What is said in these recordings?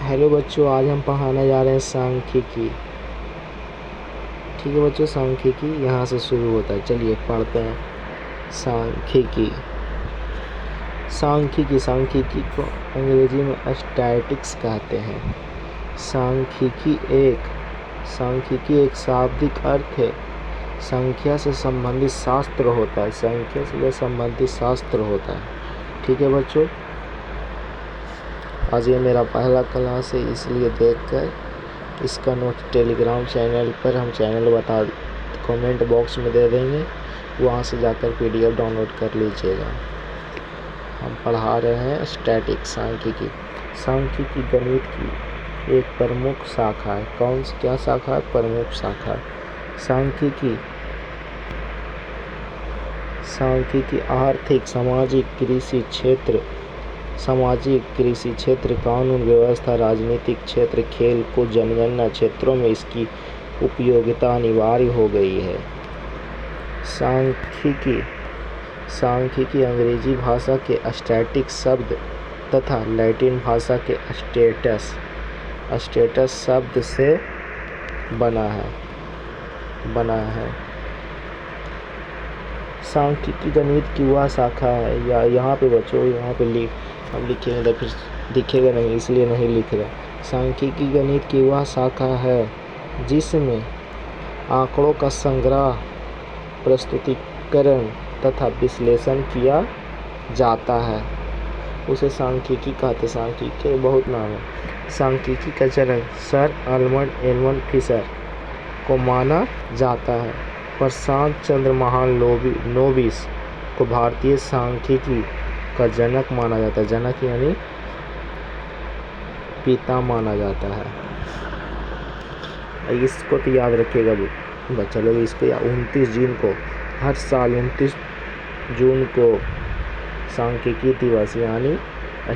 Hello बच्चों, आज हम पढ़ाने जा रहे हैं सांख्यिकी। ठीक है बच्चों, सांख्यिकी यहाँ से शुरू होता है। चलिए पढ़ते हैं सांख्यिकी। सांख्यिकी को अंग्रेजी में स्टैटिक्स कहते हैं। सांख्यिकी एक शाब्दिक अर्थ है। संख्या से संबंधित शास्त्र होता है। ठीक है बच्चों, आज ये मेरा पहला क्लास है, इसलिए देखकर इसका नोट टेलीग्राम चैनल पर हम कमेंट बॉक्स में दे देंगे, वहाँ से जाकर PDF डाउनलोड कर लीजिएगा। हम पढ़ा रहे हैं स्टैटिक्स सांख्यिकी गणित की एक प्रमुख शाखा है। क्या शाखा है? प्रमुख शाखा। सांख्यिकी आर्थिक, सामाजिक, कृषि क्षेत्र, कानून व्यवस्था, राजनीतिक क्षेत्र, खेल कूद, जनगणना क्षेत्रों में इसकी उपयोगिता अनिवार्य हो गई है। सांख्यिकी अंग्रेजी भाषा के स्टैटिक शब्द तथा लैटिन भाषा के स्टेटस शब्द से बना है। सांख्यिकी गणित की वह शाखा है, या यहाँ पे बच्चों हम लिखेंगे तो फिर दिखेगा नहीं, इसलिए नहीं लिख रहे। सांख्यिकी गणित की वह शाखा है जिसमें आंकड़ों का संग्रह, प्रस्तुतिकरण तथा विश्लेषण किया जाता है, उसे सांख्यिकी कहते हैं। सांख्यिकी के बहुत नाम है। सांख्यिकी का जनक सर एडमंड फिशर को माना जाता है। प्रशांत चंद्र महालनोबिस को भारतीय सांख्यिकी का जनक माना जाता है। जनक यानी पिता माना जाता है। इसको तो याद रखिएगा बच्चा लोग। इसको 29 जून को, हर साल 29 जून को सांख्यिकी दिवस यानी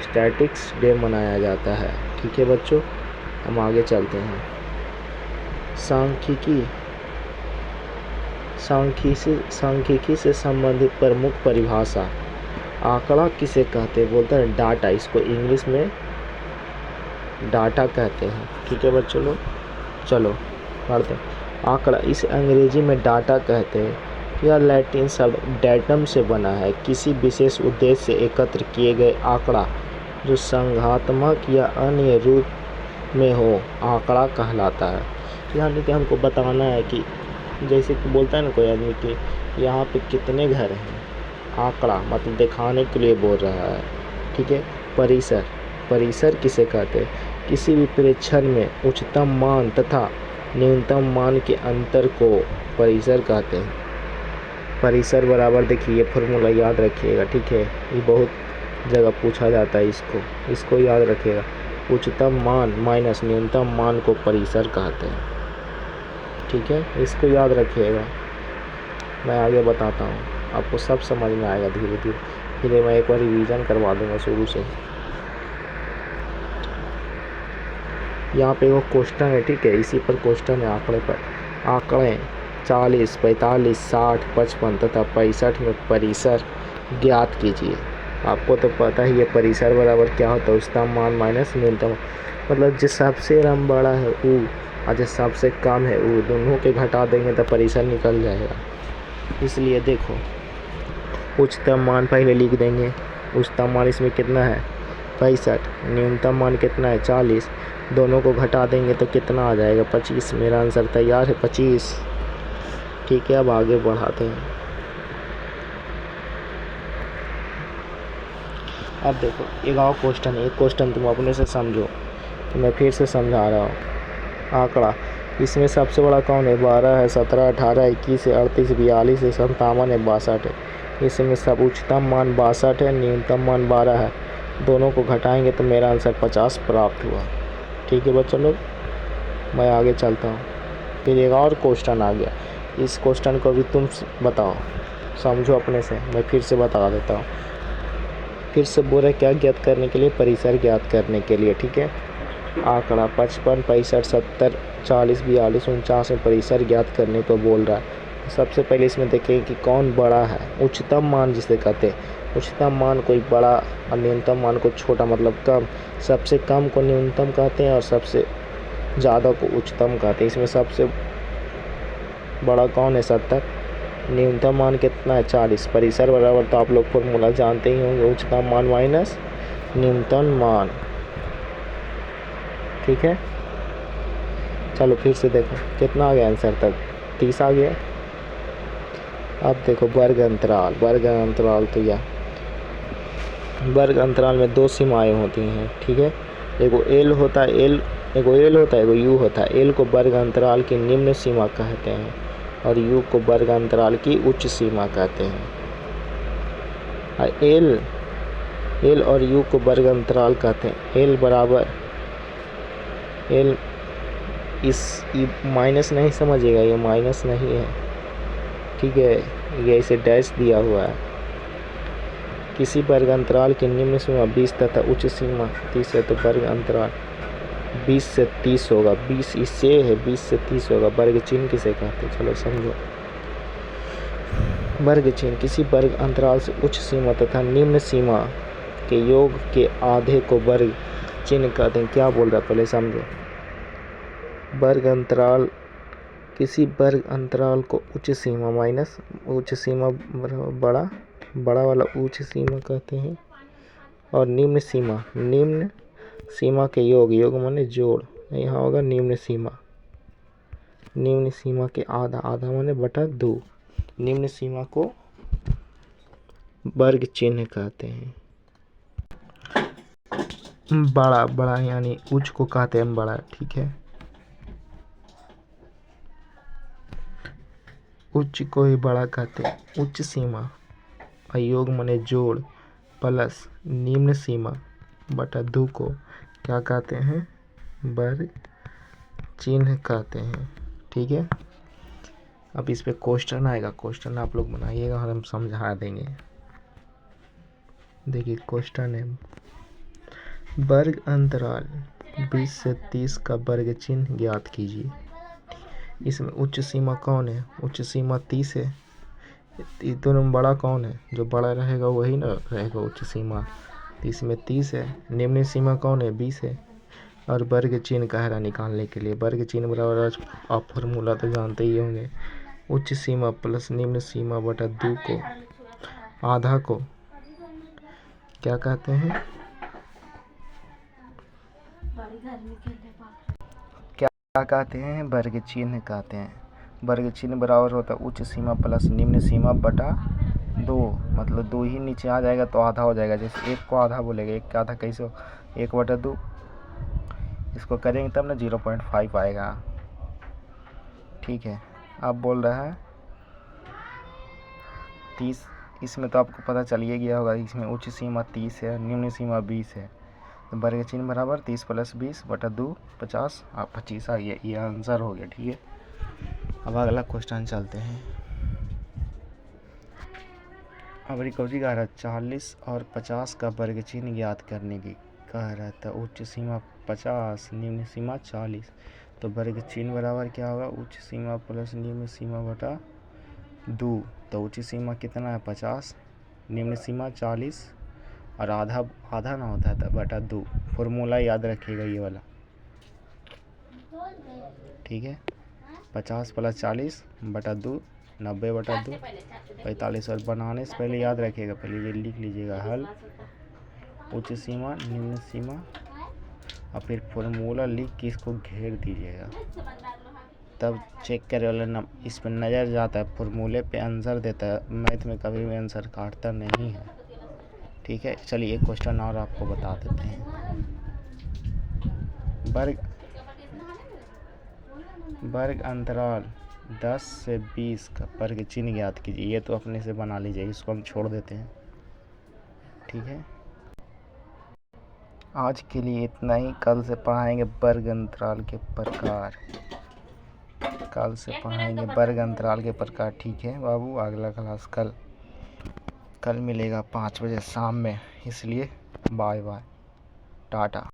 स्टैटिक्स डे मनाया जाता है। ठीक है बच्चों, हम आगे चलते हैं। सांख्यिकी से संबंधित प्रमुख परिभाषा। आंकड़ा किसे कहते हैं? बोलते हैं डाटा। इसको इंग्लिश में डाटा कहते हैं। ठीक है बच्चों लोग, चलो पढ़ते हैं। आंकड़ा, इसे अंग्रेजी में डाटा कहते हैं। यह लैटिन शब्द डेटम से बना है। किसी विशेष उद्देश्य से एकत्र किए गए आंकड़ा जो संख्यात्मक या अन्य रूप में हो, आंकड़ा कहलाता है। यानी कि हमको बताना है कि जैसे कि बोलता है ना कोई आदमी कि यहाँ पे कितने घर हैं, आंकड़ा मतलब दिखाने के लिए बोल रहा है। ठीक है। परिसर किसे कहते हैं? किसी भी प्रेक्षण में उच्चतम मान तथा न्यूनतम मान के अंतर को परिसर कहते हैं। परिसर बराबर, देखिए ये फॉर्मूला याद रखिएगा। ठीक है, ये बहुत जगह पूछा जाता है, इसको याद रखिएगा। उच्चतम मान माइनस न्यूनतम मान को परिसर कहते हैं। ठीक है, इसको याद रखिएगा। मैं आगे बताता हूँ, आपको सब समझ में आएगा धीरे धीरे। फिर मैं एक बार रिवीजन करवा दूँगा शुरू से। यहाँ पे वो क्वेश्चन है, ठीक है, इसी पर क्वेश्चन है। आंकड़े 40, 45, 60, 55 तथा 65 में परिसर ज्ञात कीजिए। आपको तो पता ही है परिसर बराबर क्या होता है? उच्चतम मान माइनस न्यूनतम, मतलब जो सबसे बड़ा है वो और जो सबसे कम है वो, दोनों के घटा देंगे तो परिसर निकल जाएगा। इसलिए देखो, उच्चतम मान पहले लिख देंगे। उच्चतम मान इसमें कितना है? 65। न्यूनतम मान कितना है? 40। दोनों को घटा देंगे तो कितना आ जाएगा? 25। मेरा आंसर तैयार है, 25। ठीक है, अब आगे बढ़ाते हैं। अब देखो, एक और क्वेश्चन है। एक क्वेश्चन तुम अपने से समझो, तो मैं फिर से समझा रहा हूँ। आंकड़ा, इसमें सबसे बड़ा कौन है? 12 है, 17, 18, 21 है, 38, 42 है, 57 है, 62 है। इसमें सब उच्चतम मान 62 है, न्यूनतम मान 12 है। दोनों को घटाएंगे तो मेरा आंसर 50 प्राप्त हुआ। ठीक है बच्चों लोग, मैं आगे चलता हूँ। फिर एक और क्वेश्चन आ गया। इस क्वेश्चन को भी तुम बताओ, समझो अपने से। मैं फिर से बता देता हूँ। फिर से बोल रहे क्या ज्ञात करने के लिए? परिसर ज्ञात करने के लिए। ठीक है, आंकड़ा 55, 65, 70, 40, 42, 49 में परिसर ज्ञात करने को बोल रहा है। सबसे पहले इसमें देखें कि कौन बड़ा है। उच्चतम मान जिसे कहते हैं उच्चतम मान कोई बड़ा और न्यूनतम मान को छोटा, मतलब कम। सबसे कम को न्यूनतम कहते हैं और सबसे ज़्यादा को उच्चतम कहते हैं। इसमें सबसे बड़ा कौन है? 70। न्यूनतम मान कितना है? 40। परिसर बराबर तो आप लोग फॉर्मूला जानते ही होंगे, उच्चतम मान माइनस न्यूनतम मान। ठीक है, चलो फिर से देखो कितना आ गया आंसर तक, 30 आ गया। अब देखो वर्ग अंतराल। वर्ग अंतराल तो यह वर्ग अंतराल में दो सीमाएं होती हैं। ठीक है, एगो एल होता है, एगो यू होता है। एल को वर्ग अंतराल की निम्न सीमा कहते हैं और यू को वर्ग अंतराल की उच्च सीमा कहते हैं। एल और यू को वर्ग अंतराल कहते हैं। एल बराबर एल, ये माइनस नहीं समझिएगा, ये माइनस नहीं है। ठीक है, ये इसे डैश दिया हुआ है। किसी वर्ग अंतराल की निम्न सीमा 20 तथा उच्च सीमा 30 है तो वर्ग अंतराल 20 से 30 होगा। 20 इससे है, 20 से 30 होगा। वर्ग चिन्ह किसे कहते हैं? चलो समझो। वर्ग चिन्ह किसी वर्ग अंतराल से उच्च सीमा तथा निम्न सीमा के योग के आधे को वर्ग चिन्ह कहते हैं। क्या बोल रहा है पहले समझो। वर्ग अंतराल, किसी वर्ग अंतराल को उच्च सीमा माइनस उच्च सीमा बड़ा वाला उच्च सीमा कहते हैं और निम्न सीमा के योग माने जोड़, यहाँ होगा निम्न सीमा के आधा माने बटा 2। निम्न सीमा को वर्ग चिन्ह कहते हैं। बड़ा यानी उच्च को कहते हैं बड़ा। ठीक है, उच्च को ही बड़ा कहते हैं। उच्च सीमा अयोग माने जोड़ प्लस निम्न सीमा बटा 2 को क्या कहते हैं? वर्ग चिन्ह कहते हैं। ठीक है, अब इस पे क्वेश्चन आएगा, क्वेश्चन आप लोग बनाइएगा और हम समझा देंगे। देखिए क्वेश्चन है, वर्ग अंतराल 20 से 30 का वर्ग चिन्ह ज्ञात कीजिए। इसमें उच्च सीमा कौन है? उच्च सीमा 30 है। ये दोनों में बड़ा कौन है? जो बड़ा रहेगा वही ना रहेगा उच्च सीमा। इसमें 30 है। निम्न सीमा कौन है? 20 है। और वर्ग चिन्ह कह रहा निकालने के लिए। वर्ग चिन्ह बराबर आप फॉर्मूला तो जानते ही होंगे, उच्च सीमा प्लस निम्न सीमा बटा 2 को आधा को क्या कहते हैं? क्या कहते हैं? वर्ग चिन्ह कहते हैं। वर्ग चिन्ह बराबर होता है उच्च सीमा प्लस निम्न सीमा बटा 2, मतलब 2 ही नीचे आ जाएगा तो आधा हो जाएगा। जैसे 1 को आधा बोलेगा, 1 का आधा कैसे हो? 1 बटा 2। इसको करेंगे तब ना 0.5 आएगा। ठीक है, अब बोल रहा है 30। इसमें तो आपको पता चल ही गया होगा, इसमें उच्च सीमा 30 है, निम्न सीमा 20 है। तो वर्ग चिन्ह बराबर 30 प्लस 20 बटा 2 50 25 आ गया। ये आंसर हो गया। ठीक है, अब अगला क्वेश्चन चलते हैं। अब रिकवरी कह रहा है 40 और 50 का वर्ग चिन्ह ज्ञात करने की कह रहा था। उच्च सीमा 50, निम्न सीमा 40, तो वर्ग चिन्ह बराबर क्या होगा? उच्च सीमा प्लस निम्न सीमा बटा 2। तो उच्च सीमा कितना है? 50, निम्न सीमा 40 और आधा ना होता था बटा 2। फॉर्मूला याद रखिएगा ये वाला। ठीक है, 50 प्लस 40 बटा 2 90 बटा 2 45। और बनाने से पहले याद रखिएगा, पहले ये लिख लीजिएगा हल उच्च सीमा निम्न सीमा और फिर फॉर्मूला लिख के इसको घेर दीजिएगा, तब चेक करे वाला इस पर नज़र जाता है, फॉर्मूले पे आंसर देता है। मैथ में कभी भी आंसर काटता नहीं है। ठीक है, चलिए एक क्वेश्चन और आपको बता देते हैं। वर्ग अंतराल 10 से 20 का वर्ग चिन्ह ज्ञात कीजिए। ये तो अपने से बना लीजिए, इसको हम छोड़ देते हैं। ठीक है, आज के लिए इतना ही। कल से पढ़ाएंगे वर्ग अंतराल के प्रकार। ठीक है बाबू, अगला क्लास कल मिलेगा 5 बजे शाम में, इसलिए बाय बाय टाटा।